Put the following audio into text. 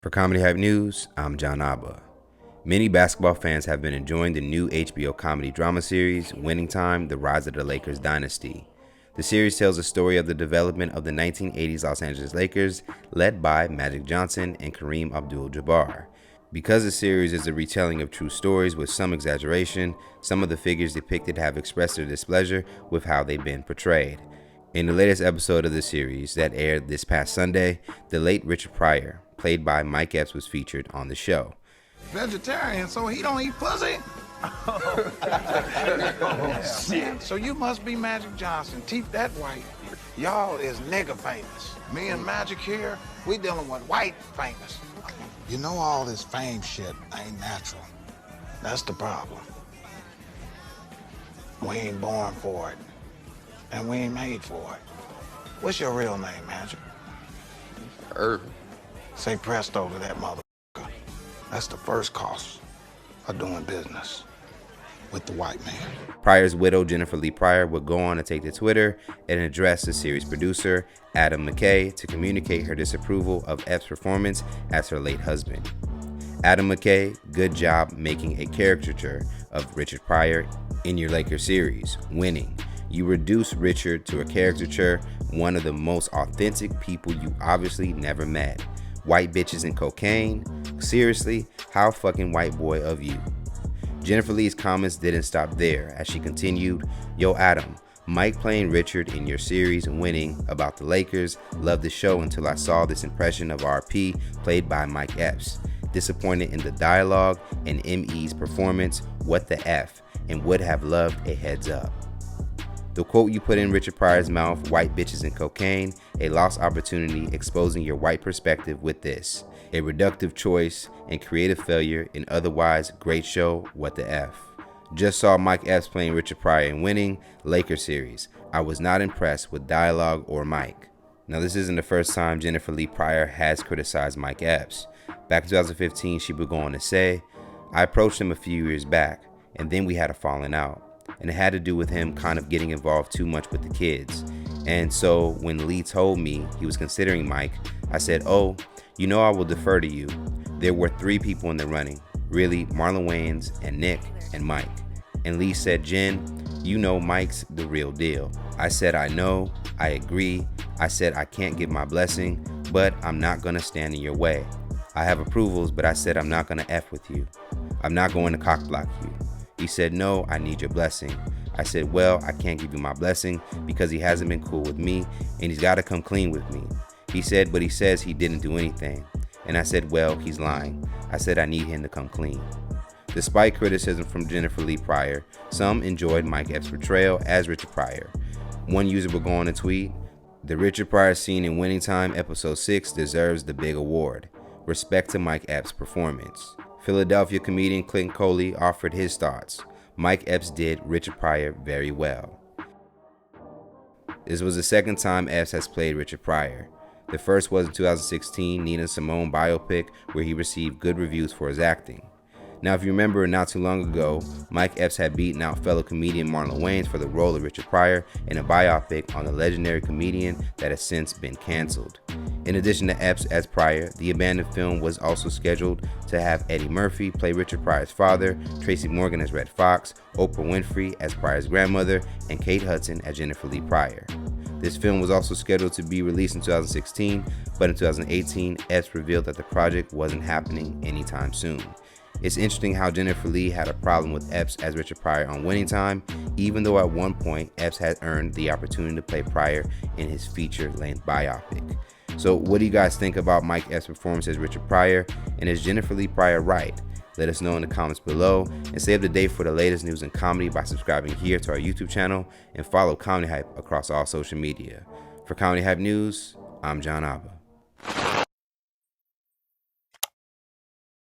For Comedy Hype News, I'm John Abba. Many basketball fans have been enjoying the new HBO comedy drama series, Winning Time: The Rise of the Lakers Dynasty. The series tells the story of the development of the 1980s Los Angeles Lakers, led by Magic Johnson and Kareem Abdul-Jabbar. Because the series is a retelling of true stories with some exaggeration, some of the figures depicted have expressed their displeasure with how they've been portrayed. In the latest episode of the series that aired this past Sunday, the late Richard Pryor, played by Mike Epps, was featured on the show. Vegetarian, so he don't eat pussy? Oh, shit. So you must be Magic Johnson. Teeth that white. Y'all is nigga famous. Me and Magic here, we dealing with white famous. You know all this fame shit ain't natural. That's the problem. We ain't born for it. And we ain't made for it. What's your real name, Magic? Irvin. Say presto to that motherfucker. That's the first cost of doing business with the white man. Pryor's widow, Jennifer Lee Pryor, would go on to take to Twitter and address the series producer, Adam McKay, to communicate her disapproval of Epps' performance as her late husband. Adam McKay, good job making a caricature of Richard Pryor in your Lakers series, Winning. You reduce Richard to a caricature, one of the most authentic people you obviously never met. White bitches and cocaine? Seriously, how fucking white boy of you. Jennifer Lee's comments didn't stop there as she continued, "Yo Adam, Mike playing Richard in your series Winning about the Lakers. Loved the show until I saw this impression of RP played by Mike Epps. Disappointed in the dialogue and ME's performance, what the F, and would have loved a heads up. The quote you put in Richard Pryor's mouth, white bitches and cocaine, a lost opportunity exposing your white perspective with this. A reductive choice and creative failure in otherwise great show, what the F. Just saw Mike Epps playing Richard Pryor in Winning Lakers series. I was not impressed with dialogue or Mike." Now this isn't the first time Jennifer Lee Pryor has criticized Mike Epps. Back in 2015, she would go on to say, "I approached him a few years back, and then we had a falling out. And it had to do with him kind of getting involved too much with the kids. And so when Lee told me he was considering Mike, I said, oh, you know I will defer to you. There were 3 people in the running, really, Marlon Wayans and Nick and Mike. And Lee said, Jen, you know Mike's the real deal. I said, I know, I agree. I said, I can't give my blessing, but I'm not gonna stand in your way. I have approvals, but I said I'm not gonna F with you. I'm not going to cock block you. He said, no, I need your blessing. I said, well, I can't give you my blessing because he hasn't been cool with me and he's got to come clean with me. He said, but he says he didn't do anything. And I said, well, he's lying. I said, I need him to come clean. Despite criticism from Jennifer Lee Pryor, some enjoyed Mike Epps' portrayal as Richard Pryor. One user would go on to tweet, the Richard Pryor scene in Winning Time episode 6 deserves the big award. Respect to Mike Epps' performance. Philadelphia comedian Clinton Coley offered his thoughts. Mike Epps did Richard Pryor very well. This was the second time Epps has played Richard Pryor. The first was in 2016 Nina Simone biopic where he received good reviews for his acting. Now if you remember, not too long ago, Mike Epps had beaten out fellow comedian Marlon Wayans for the role of Richard Pryor in a biopic on the legendary comedian that has since been canceled. In addition to Epps as Pryor, the abandoned film was also scheduled to have Eddie Murphy play Richard Pryor's father, Tracy Morgan as Red Fox, Oprah Winfrey as Pryor's grandmother, and Kate Hudson as Jennifer Lee Pryor. This film was also scheduled to be released in 2016, but in 2018, Epps revealed that the project wasn't happening anytime soon. It's interesting how Jennifer Lee had a problem with Epps as Richard Pryor on Winning Time, even though at one point Epps had earned the opportunity to play Pryor in his feature-length biopic. So what do you guys think about Mike Epps' performance as Richard Pryor, and is Jennifer Lee Pryor right? Let us know in the comments below, and stay up to date for the latest news and comedy by subscribing here to our YouTube channel and follow Comedy Hype across all social media. For Comedy Hype News, I'm John Abba.